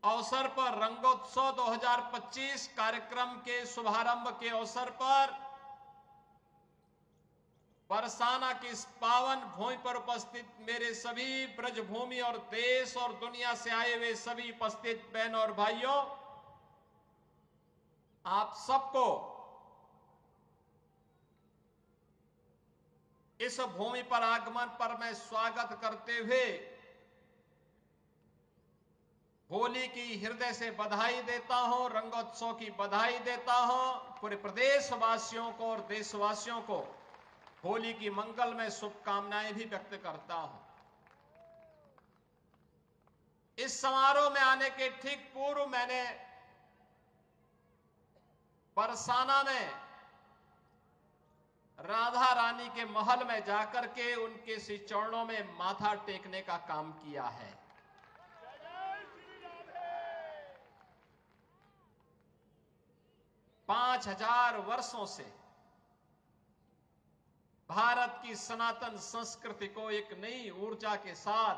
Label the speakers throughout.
Speaker 1: अवसर पर रंगोत्सव 2025 कार्यक्रम के शुभारंभ के अवसर पर बरसाना की इस पावन भूमि पर उपस्थित मेरे सभी ब्रजभूमि और देश और दुनिया से आए हुए सभी उपस्थित बहनों और भाइयों, आप सबको इस भूमि पर आगमन पर मैं स्वागत करते हुए होली की हृदय से बधाई देता हूं, रंगोत्सव की बधाई देता हूं। पूरे प्रदेशवासियों को और देशवासियों को होली की मंगलमय शुभकामनाएं भी व्यक्त करता हूं। इस समारोह में आने के ठीक पूर्व मैंने बरसाना में राधा रानी के महल में जाकर के उनके श्री चरणों में माथा टेकने का काम किया है। पांच 5000 वर्षों से भारत की सनातन संस्कृति को एक नई ऊर्जा के साथ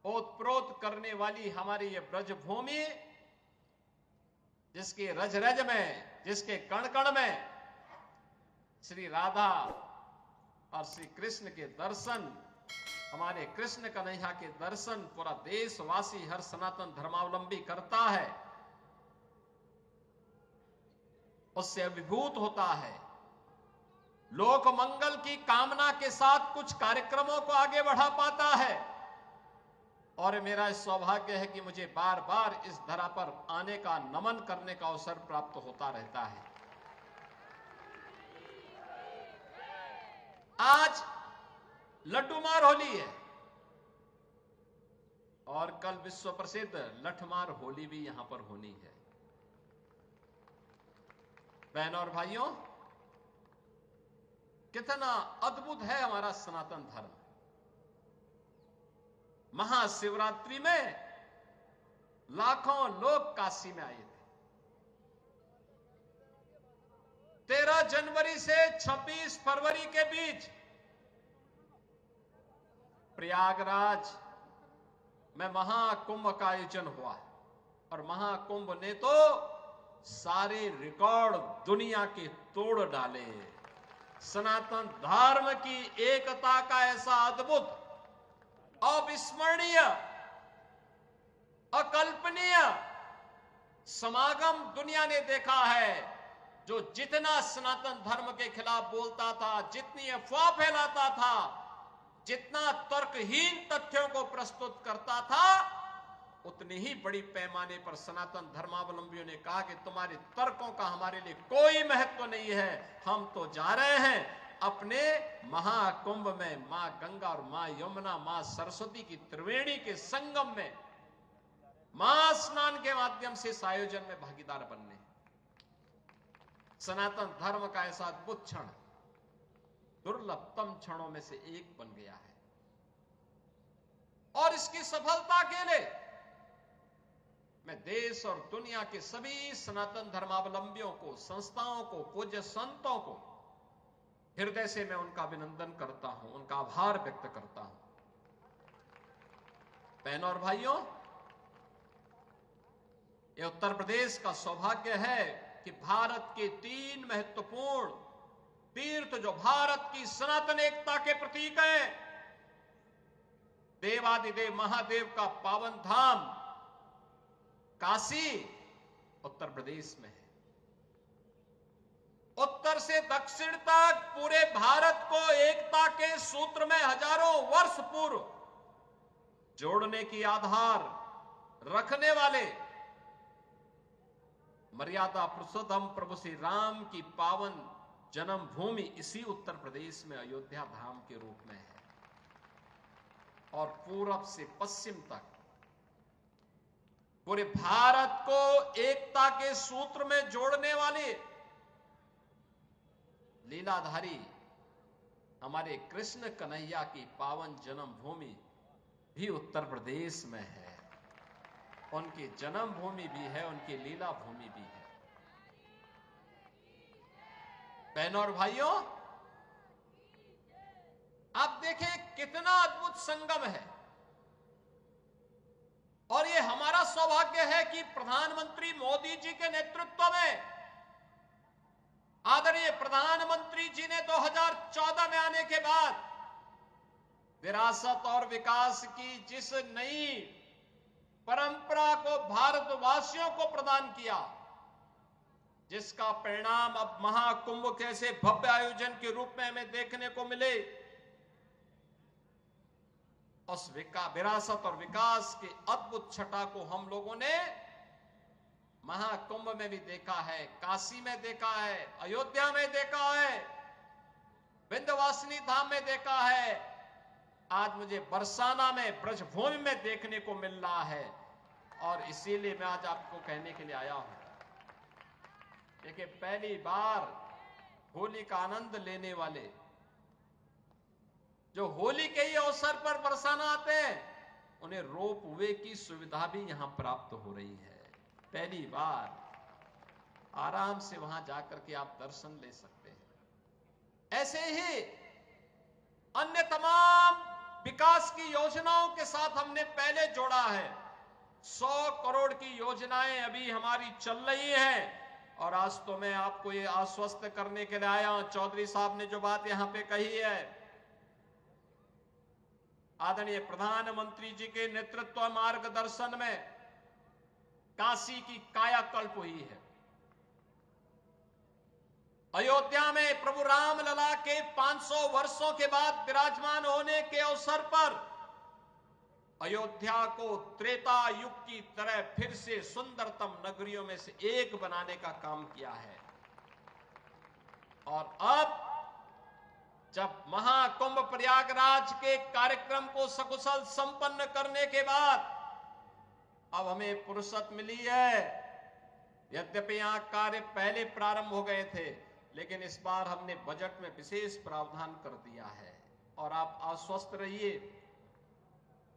Speaker 1: ओतप्रोत करने वाली हमारी ये ब्रजभूमि, जिसके रज रज में, जिसके कण कण में श्री राधा और श्री कृष्ण के दर्शन, हमारे कृष्ण कन्हैया के दर्शन पूरा देशवासी, हर सनातन धर्मावलंबी करता है, उससे अभिभूत होता है। लोक मंगल की कामना के साथ कुछ कार्यक्रमों को आगे बढ़ा पाता है। और मेरा सौभाग्य है कि मुझे बार बार इस धरा पर आने का, नमन करने का अवसर प्राप्त होता रहता है। आज लड्डूमार होली है और कल विश्व प्रसिद्ध लठमार होली भी यहां पर होनी है। बहनों और भाइयों, कितना अद्भुत है हमारा सनातन धर्म। महाशिवरात्रि में लाखों लोग काशी में आए थे। 13 जनवरी से 26 फरवरी के बीच प्रयागराज में महाकुंभ का आयोजन हुआ और महाकुंभ ने तो सारे रिकॉर्ड दुनिया के तोड़ डाले। सनातन धर्म की एकता का ऐसा अद्भुत, अविस्मरणीय, अकल्पनीय समागम दुनिया ने देखा है। जो जितना सनातन धर्म के खिलाफ बोलता था, जितनी अफवाह फैलाता था, जितना तर्कहीन तथ्यों को प्रस्तुत करता था, उतनी ही बड़ी पैमाने पर सनातन धर्मावलंबियों ने कहा कि तुम्हारे तर्कों का हमारे लिए कोई महत्व नहीं है, हम तो जा रहे हैं अपने महाकुंभ में मां गंगा और मां यमुना, मां सरस्वती की त्रिवेणी के संगम में महास्नान के माध्यम से इस आयोजन में भागीदार बनने। सनातन धर्म का ऐसा अद्भुत क्षण दुर्लभतम क्षणों में से एक बन गया है और इसकी सफलता के लिए मैं देश और दुनिया के सभी सनातन धर्मावलंबियों को, संस्थाओं को, पूज्य संतों को हृदय से मैं उनका अभिनंदन करता हूं, उनका आभार व्यक्त करता हूं। बहनों और भाइयों, यह उत्तर प्रदेश का सौभाग्य है कि भारत के 3 महत्वपूर्ण तीर्थ, जो भारत की सनातन एकता के प्रतीक हैं, देवादिदेव महादेव का पावन धाम काशी उत्तर प्रदेश में है। उत्तर से दक्षिण तक पूरे भारत को एकता के सूत्र में हजारों वर्ष पूर्व जोड़ने की आधार रखने वाले मर्यादा पुरुषोत्तम प्रभु श्री राम की पावन जन्मभूमि इसी उत्तर प्रदेश में अयोध्या धाम के रूप में है। और पूरब से पश्चिम तक पूरे भारत को एकता के सूत्र में जोड़ने वाले लीलाधारी हमारे कृष्ण कन्हैया की पावन जन्मभूमि भी उत्तर प्रदेश में है। उनकी जन्मभूमि भी है, उनकी लीला भूमि भी है। बहनों और भाइयों, आप देखें कितना अद्भुत संगम है और ये हमारा सौभाग्य है कि प्रधानमंत्री मोदी जी के नेतृत्व में, आदरणीय प्रधानमंत्री जी ने 2014 में आने के बाद विरासत और विकास की जिस नई परंपरा को भारतवासियों को प्रदान किया, जिसका परिणाम अब महाकुंभ कैसे भव्य आयोजन के रूप में हमें देखने को मिले, उस विरासत और विकास की अद्भुत छटा को हम लोगों ने महाकुंभ में भी देखा है, काशी में देखा है, अयोध्या में देखा है, विंध्यवासिनी धाम में देखा है, आज मुझे बरसाना में ब्रजभूमि में देखने को मिल रहा है। और इसीलिए मैं आज आपको कहने के लिए आया हूं। देखिए, पहली बार होली का आनंद लेने वाले जो होली के ही अवसर पर बरसाना आते हैं, उन्हें रोप वे की सुविधा भी यहां प्राप्त हो रही है। पहली बार आराम से वहां जाकर के आप दर्शन ले सकते हैं। ऐसे ही अन्य तमाम विकास की योजनाओं के साथ हमने पहले जोड़ा है। 100 करोड़ की योजनाएं अभी हमारी चल रही हैं। और आज तो मैं आपको ये आश्वस्त करने के लिए आया हूं, चौधरी साहब ने जो बात यहां पे कही है, आदरणीय प्रधानमंत्री जी के नेतृत्व मार्गदर्शन में काशी की कायाकल्प हुई है। अयोध्या में प्रभु रामलला के 500 वर्षों के बाद विराजमान होने के अवसर पर अयोध्या को त्रेता युग की तरह फिर से सुंदरतम नगरियों में से एक बनाने का काम किया है। और अब जब महाकुंभ प्रयागराज के कार्यक्रम को सकुशल संपन्न करने के बाद अब हमें फुर्सत मिली है। यद्यपि यहां कार्य पहले प्रारंभ हो गए थे, लेकिन इस बार हमने बजट में विशेष प्रावधान कर दिया है। और आप आश्वस्त रहिए,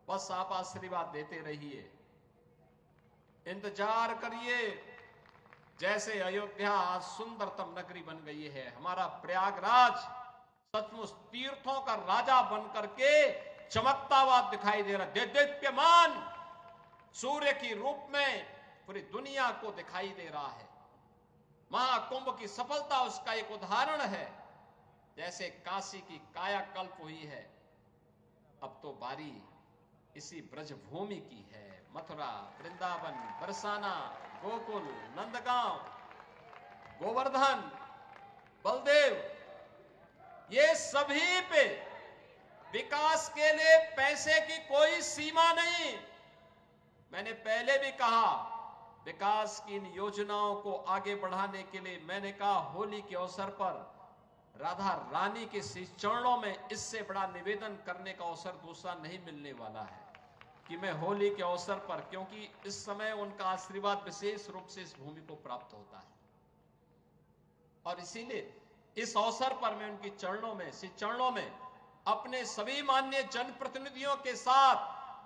Speaker 1: बस आप आशीर्वाद देते रहिए, इंतजार करिए। जैसे अयोध्या आज सुंदरतम नगरी बन गई है, हमारा प्रयागराज सचमुच तीर्थों का राजा बनकर के चमकता हुआ दिखाई दे रहा है। दीप्यमान सूर्य की रूप में पूरी दुनिया को दिखाई दे रहा है। महाकुंभ की सफलता उसका एक उदाहरण है। जैसे काशी की कायाकल्प हुई है, अब तो बारी इसी ब्रजभूमि की है। मथुरा, वृंदावन, बरसाना, गोकुल, नंदगांव, गोवर्धन, बलदेव, ये सभी पे विकास के लिए पैसे की कोई सीमा नहीं। मैंने पहले भी कहा, विकास की इन योजनाओं को आगे बढ़ाने के लिए मैंने कहा, होली के अवसर पर राधा रानी के चरणों में इससे बड़ा निवेदन करने का अवसर दूसरा नहीं मिलने वाला है कि मैं होली के अवसर पर, क्योंकि इस समय उनका आशीर्वाद विशेष रूप से इस भूमि को प्राप्त होता है। और इसीलिए इस अवसर पर मैं उनकी चरणों में अपने सभी माननीय जनप्रतिनिधियों के साथ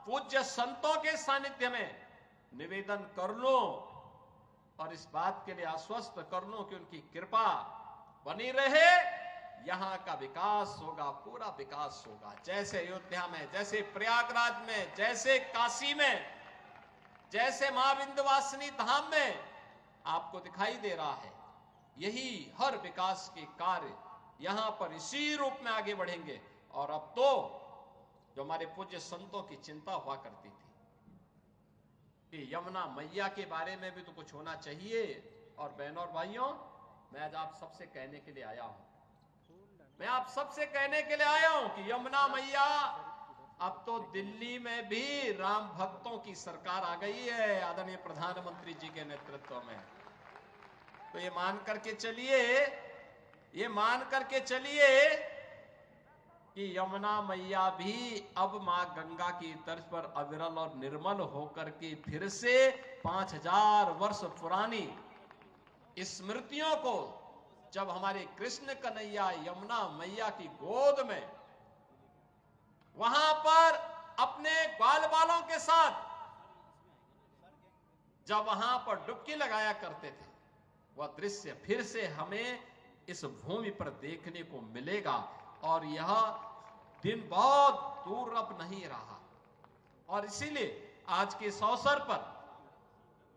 Speaker 1: पूज्य संतों के सानिध्य में निवेदन कर लूं और इस बात के लिए आश्वस्त कर लूं कि उनकी कृपा बनी रहे। यहां का विकास होगा, पूरा विकास होगा। जैसे अयोध्या में, जैसे प्रयागराज में, जैसे काशी में, जैसे मां विंध्यवासिनी धाम में आपको दिखाई दे रहा है, यही हर विकास के कार्य यहां पर इसी रूप में आगे बढ़ेंगे। और अब तो जो हमारे पूज्य संतों की चिंता हुआ करती थी कि यमुना मैया के बारे में भी तो कुछ होना चाहिए। और बहनों और भाइयों, मैं आज आप सबसे कहने के लिए आया हूं, कि यमुना मैया, अब तो दिल्ली में भी राम भक्तों की सरकार आ गई है आदरणीय प्रधानमंत्री जी के नेतृत्व में। तो ये मान करके चलिए कि यमुना मैया भी अब मां गंगा की तर्ज पर अविरल और निर्मल होकर के फिर से 5000 वर्ष पुरानी स्मृतियों को, जब हमारे कृष्ण कन्हैया यमुना मैया की गोद में वहां पर अपने बाल बालों के साथ जब वहां पर डुबकी लगाया करते थे, वह दृश्य फिर से हमें इस भूमि पर देखने को मिलेगा। और यह दिन बहुत दूर अब नहीं रहा। और इसीलिए आज के इस अवसर पर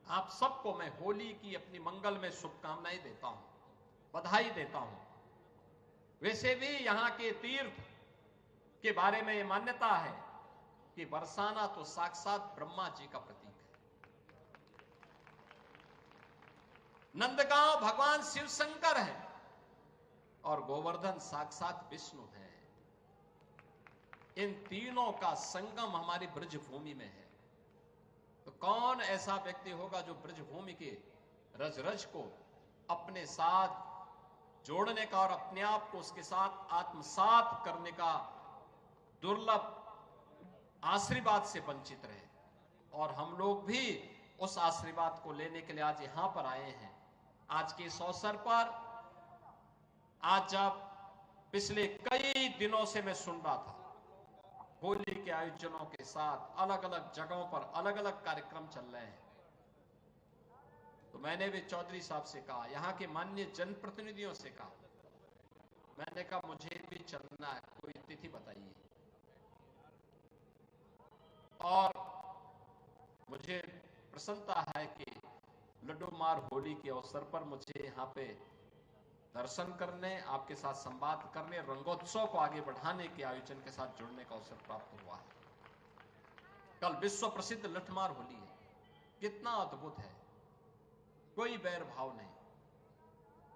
Speaker 1: आप सबको मैं होली की अपनी मंगल में शुभकामनाएं देता हूं, बधाई देता हूं। वैसे भी यहां के तीर्थ के बारे में यह मान्यता है कि बरसाना तो साक्षात ब्रह्मा जी का प्रतीक है। नंदगांव भगवान शिव शंकर है और गोवर्धन साक्षात विष्णु है। इन तीनों का संगम हमारी ब्रजभूमि में है। तो कौन ऐसा व्यक्ति होगा जो ब्रजभूमि के रज रज को अपने साथ जोड़ने का और अपने आप को उसके साथ आत्मसात करने का दुर्लभ आशीर्वाद से वंचित रहे। और हम लोग भी उस आशीर्वाद को लेने के लिए आज यहां पर आए हैं। आज के इस अवसर पर, आज जब पिछले कई दिनों से मैं सुन रहा था होली के आयोजनों के साथ अलग अलग जगहों पर अलग अलग कार्यक्रम चल रहे हैं, तो मैंने भी चौधरी साहब से कहा, यहां के माननीय जनप्रतिनिधियों से कहा, मैंने कहा मुझे भी चलना है, कोई तिथि बताइए। और मुझे प्रसन्नता है कि लड्डू मार होली के अवसर पर मुझे यहां पे दर्शन करने, आपके साथ संवाद करने, रंगोत्सव को आगे बढ़ाने के आयोजन के साथ जुड़ने का अवसर प्राप्त हुआ है। कल विश्व प्रसिद्ध लठमार होली है, कितना अद्भुत है। कोई बैर भाव नहीं,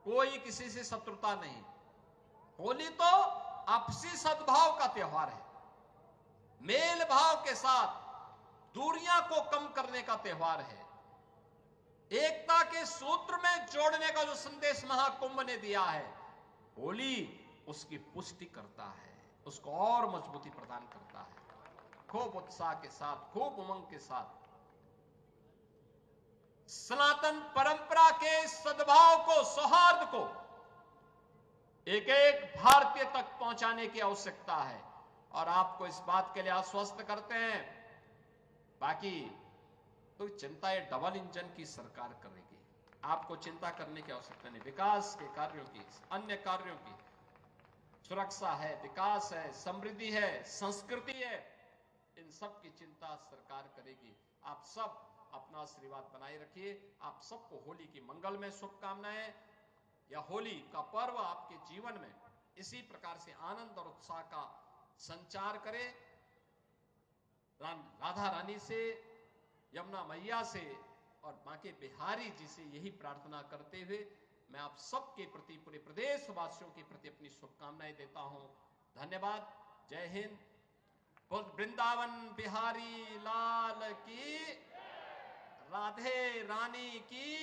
Speaker 1: कोई किसी से शत्रुता नहीं। होली तो आपसी सद्भाव का त्योहार है, मेल भाव के साथ दूरियां को कम करने का त्योहार है, एकता के सूत्र में जोड़ने का जो संदेश महाकुंभ ने दिया है, होली उसकी पुष्टि करता है, उसको और मजबूती प्रदान करता है। खूब उत्साह के साथ, खूब उमंग के साथ सनातन परंपरा के सद्भाव को, सौहार्द को एक एक भारतीय तक पहुंचाने की आवश्यकता है। और आपको इस बात के लिए आश्वस्त करते हैं, बाकी तो चिंता ये डबल इंजन की सरकार करेगी, आपको चिंता करने की आवश्यकता नहीं। विकास के कार्यों की, अन्य कार्यों की, सुरक्षा है, विकास है, समृद्धि है, संस्कृति है, इन सब की चिंता सरकार करेगी। आप सब अपना आशीर्वाद बनाए रखिए। आप सबको होली की मंगल में शुभकामनाएं। यह होली का पर्व आपके जीवन में इसी प्रकार से आनंद और उत्साह का संचार करे। राधा रानी से, यमुना मैया से और मां के बिहारी जी से यही प्रार्थना करते हुए मैं आप सबके प्रति, पूरे प्रदेश वासियों के प्रति अपनी शुभकामनाएं देता हूं। धन्यवाद। जय हिंद। वृंदावन बिहारी लाल की, राधे रानी की।